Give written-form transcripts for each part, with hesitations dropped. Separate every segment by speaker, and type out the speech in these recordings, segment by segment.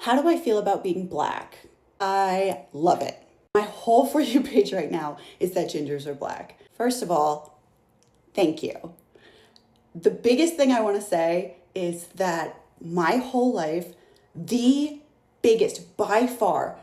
Speaker 1: How do I feel about being Black? I love it. My whole For You page right now is that gingers are Black. First of all, thank you. The biggest thing I want to say is that my whole life, the biggest, by far,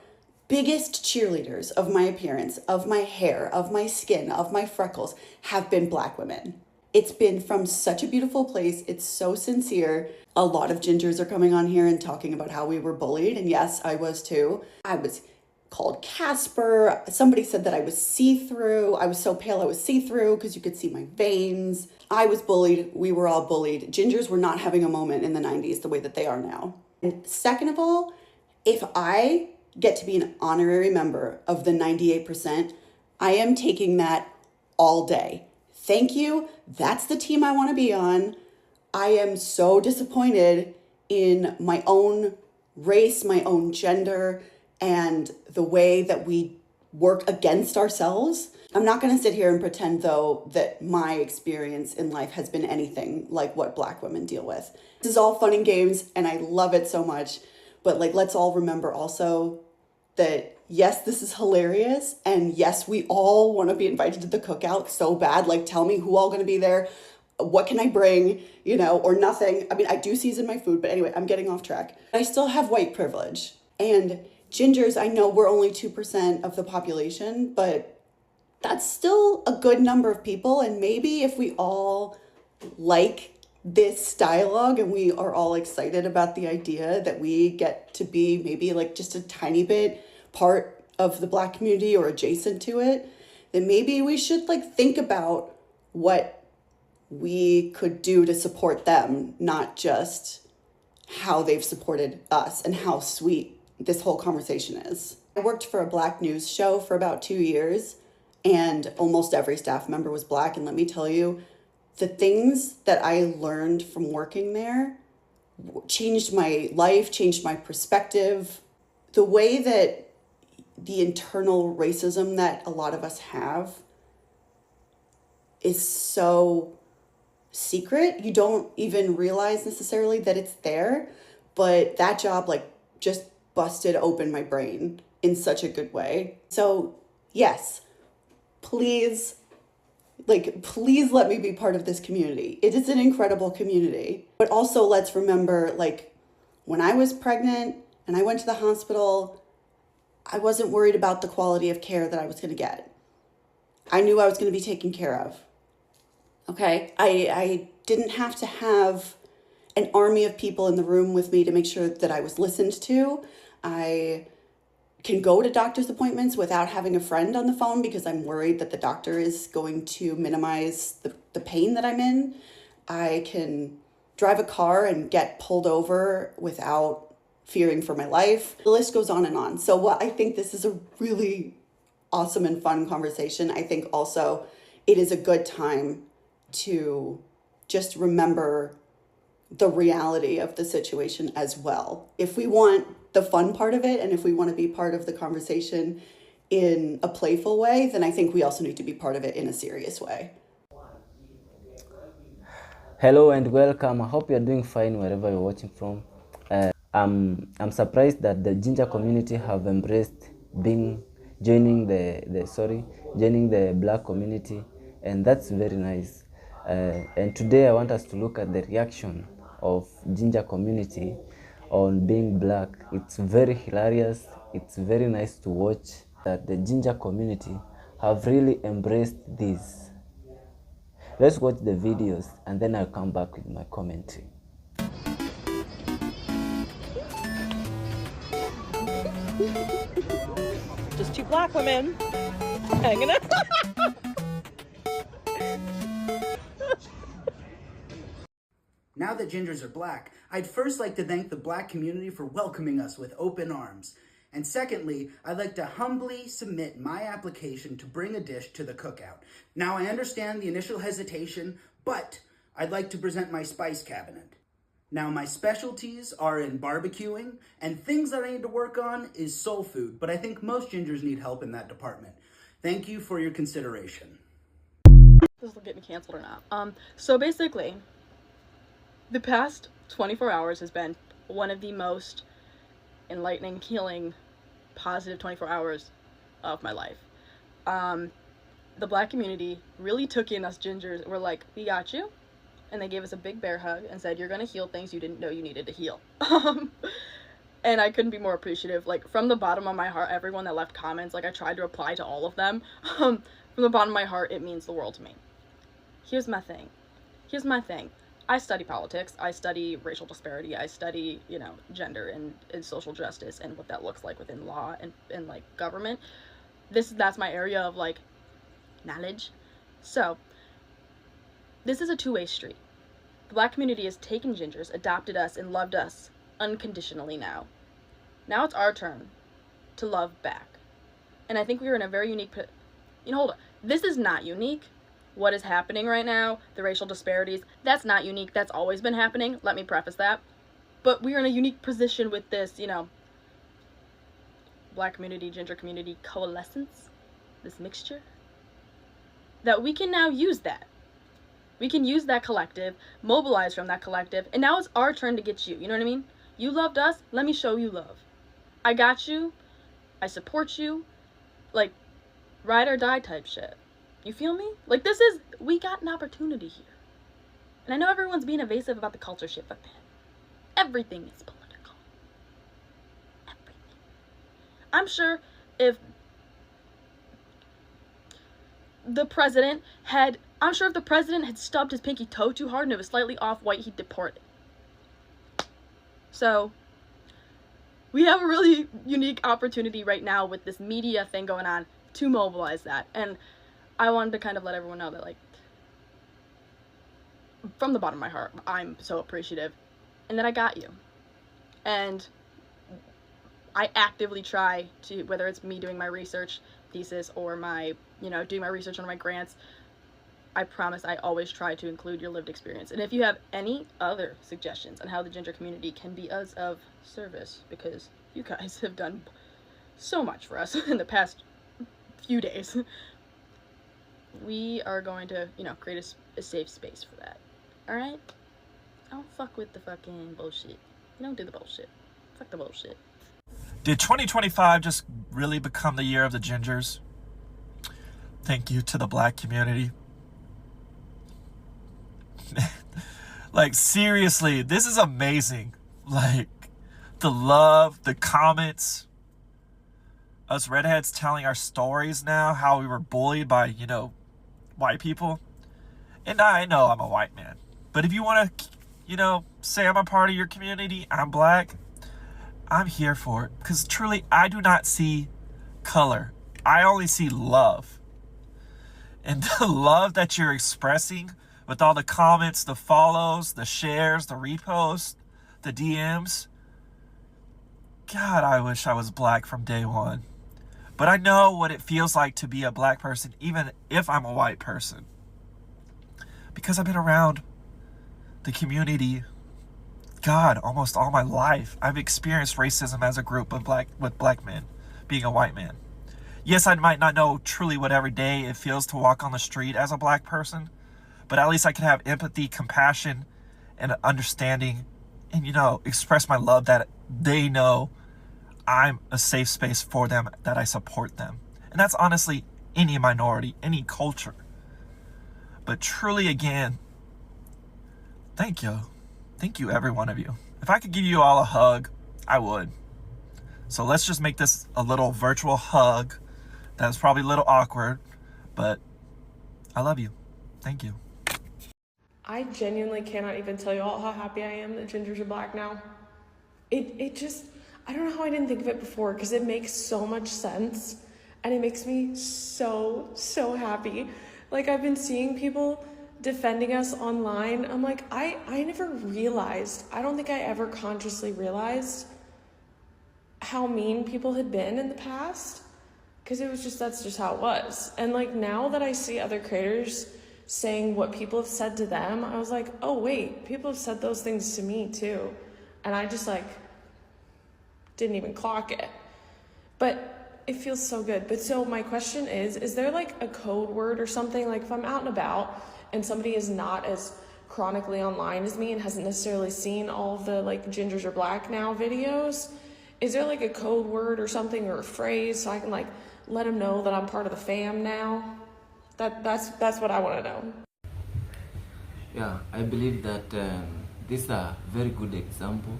Speaker 1: biggest cheerleaders of my appearance, of my hair, of my skin, of my freckles have been Black women. It's been from such a beautiful place. It's so sincere. A lot of gingers are coming on here and talking about how we were bullied. And yes, I was too. I was called Casper. Somebody said that I was see-through. I was so pale I was see-through because you could see my veins. I was bullied. We were all bullied. Gingers were not having a moment in the 90s the way that they are now. And second of all, if I get to be an honorary member of the 98%, I am taking that all day. Thank you. That's the team I want to be on. I am so disappointed in my own race, my own gender, and the way that we work against ourselves. I'm not going to sit here and pretend, though, that my experience in life has been anything like what Black women deal with. This is all fun and games, and I love it so much. But let's all remember also that yes, this is hilarious. And yes, we all want to be invited to the cookout so bad. Tell me who all going to be there. What can I bring, or nothing. I mean, I do season my food, but anyway, I'm getting off track. I still have white privilege. And gingers, I know we're only 2% of the population, but that's still a good number of people. And maybe if we all like this dialogue and we are all excited about the idea that we get to be maybe just a tiny bit part of the Black community or adjacent to it, then maybe we should think about what we could do to support them, not just how they've supported us and how sweet this whole conversation is. I worked for a Black news show for about 2 years, and almost every staff member was Black. And let me tell you, the things that I learned from working there changed my life, changed my perspective. The way that the internal racism that a lot of us have is so secret. You don't even realize necessarily that it's there, but that job just busted open my brain in such a good way. So yes, please let me be part of this community. It is an incredible community. But also let's remember, when I was pregnant and I went to the hospital, I wasn't worried about the quality of care that I was going to get. I knew I was going to be taken care of. Okay? I didn't have to have an army of people in the room with me to make sure that I was listened to. I can go to doctor's appointments without having a friend on the phone because I'm worried that the doctor is going to minimize the pain that I'm in. I can drive a car and get pulled over without fearing for my life. The list goes on and on. So I think this is a really awesome and fun conversation. I think also it is a good time to just remember the reality of the situation as well. If we want the fun part of it, and if we want to be part of the conversation in a playful way, then I think we also need to be part of it in a serious way.
Speaker 2: Hello and welcome. I hope you're doing fine wherever you're watching from. I'm surprised that the ginger community have embraced joining the Black community, and that's very nice. And today I want us to look at the reaction of ginger community on being Black. It's very hilarious. It's very nice to watch that the ginger community have really embraced this. Let's watch the videos and then I'll come back with my commentary.
Speaker 3: Just two Black women hanging out.
Speaker 4: Now that gingers are Black, I'd first like to thank the Black community for welcoming us with open arms. And secondly, I'd like to humbly submit my application to bring a dish to the cookout. Now, I understand the initial hesitation, but I'd like to present my spice cabinet. Now, my specialties are in barbecuing, and things that I need to work on is soul food, but I think most gingers need help in that department. Thank you for your consideration.
Speaker 3: This will get me canceled or not. So basically, the past 24 hours has been one of the most enlightening, healing, positive 24 hours of my life. The Black community really took in us gingers and were like, we got you. And they gave us a big bear hug and said, you're gonna heal things you didn't know you needed to heal. And I couldn't be more appreciative. Like, from the bottom of my heart, everyone that left comments, like, I tried to reply to all of them. From the bottom of my heart, it means the world to me. Here's my thing. I study politics. I study racial disparity. I study, gender and social justice and what that looks like within law and like, government. That's my area of, like, knowledge. So, this is a two-way street. The Black community has taken gingers, adopted us, and loved us unconditionally now. Now it's our turn to love back. And I think we are in a very unique... hold on. This is not unique. What is happening right now, the racial disparities, that's not unique. That's always been happening. Let me preface that. But we are in a unique position with this, Black community, ginger community coalescence, this mixture, that we can now use that. We can use that collective, mobilize from that collective, and now it's our turn to get you. You know what I mean? You loved us, let me show you love. I got you, I support you, like, ride or die type shit. You feel me? Like, we got an opportunity here. And I know everyone's being evasive about the culture shit, but man, everything is political. Everything. I'm sure if the president had stubbed his pinky toe too hard and it was slightly off-white, he'd deport it. So, we have a really unique opportunity right now with this media thing going on to mobilize that. And I wanted to kind of let everyone know that, like, from the bottom of my heart, I'm so appreciative and that I got you. And I actively try to, whether it's me doing my research thesis or my, doing my research on my grants, I promise I always try to include your lived experience. And if you have any other suggestions on how the ginger community can be of service, because you guys have done so much for us in the past few days, we are going to, create a safe space for that. Alright? Don't fuck with the fucking bullshit. You don't do the bullshit. Fuck the bullshit.
Speaker 5: Did 2025 just really become the year of the gingers? Thank you to the Black community. Like, seriously, this is amazing. Like, the love, the comments, us redheads telling our stories now, how we were bullied by, white people. And I know I'm a white man. But if you want to, say I'm a part of your community, I'm Black, I'm here for it. Because truly, I do not see color. I only see love. And the love that you're expressing with all the comments, the follows, the shares, the reposts, the DMs. God, I wish I was Black from day one. But I know what it feels like to be a Black person, even if I'm a white person. Because I've been around the community, God, almost all my life. I've experienced racism as a group of black men, being a white man. Yes, I might not know truly what every day it feels to walk on the street as a Black person, but at least I can have empathy, compassion, and understanding, and, express my love that they know I'm a safe space for them, that I support them. And that's honestly any minority, any culture. But truly, again, thank you. Thank you, every one of you. If I could give you all a hug, I would. So let's just make this a little virtual hug. That was probably a little awkward, but I love you. Thank you.
Speaker 6: I genuinely cannot even tell you all how happy I am that gingers are Black now. It just, I don't know how I didn't think of it before, because it makes so much sense and it makes me so, so happy. Like, I've been seeing people defending us online. I'm like, I never realized, I don't think I ever consciously realized how mean people had been in the past, because that's just how it was. And like, now that I see other creators saying what people have said to them, I was like, oh wait, people have said those things to me too. And I just didn't even clock it. But it feels so good. But so my question is there like a code word or something? Like, if I'm out and about and somebody is not as chronically online as me and hasn't necessarily seen all of the like gingers are Black now videos, Is there like a code word or something or a phrase so I can like let them know that I'm part of the fam now? That's what I want to know.
Speaker 2: Yeah, I believe that this is a very good example.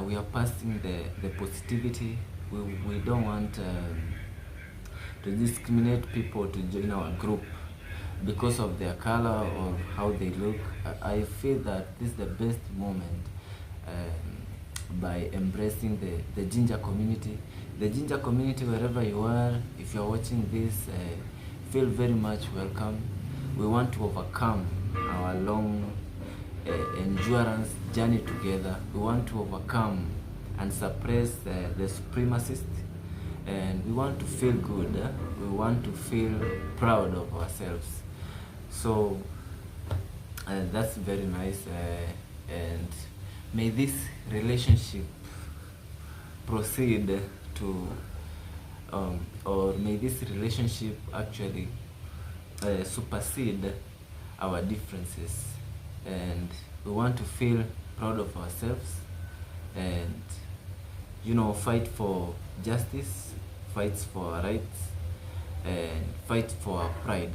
Speaker 2: We are passing the positivity. We don't want to discriminate people to join our group because of their color or how they look. I feel that this is the best moment by embracing the ginger community. The ginger community, wherever you are, if you're watching this, feel very much welcome. We want to overcome our long endurance journey together. We want to overcome and suppress the supremacists, and we want to feel good. We want to feel proud of ourselves. So that's very nice, and may this relationship proceed to or may this relationship actually supersede our differences, and we want to feel proud of ourselves and fight for justice, fight for our rights, and fight for our pride.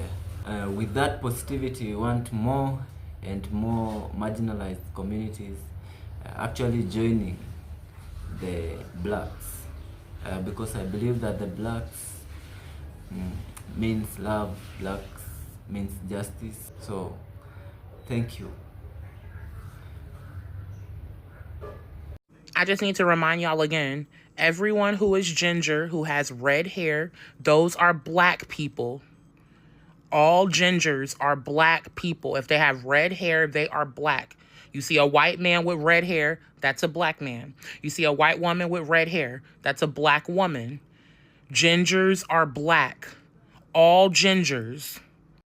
Speaker 2: With that positivity, we want more and more marginalized communities actually joining the blacks, because I believe that the blacks means love, blacks means justice. So thank you.
Speaker 7: I just need to remind y'all again, everyone who is ginger, who has red hair, those are black people. All gingers are black people. If they have red hair, they are black. You see a white man with red hair, that's a black man. You see a white woman with red hair, that's a black woman. Gingers are black. All gingers.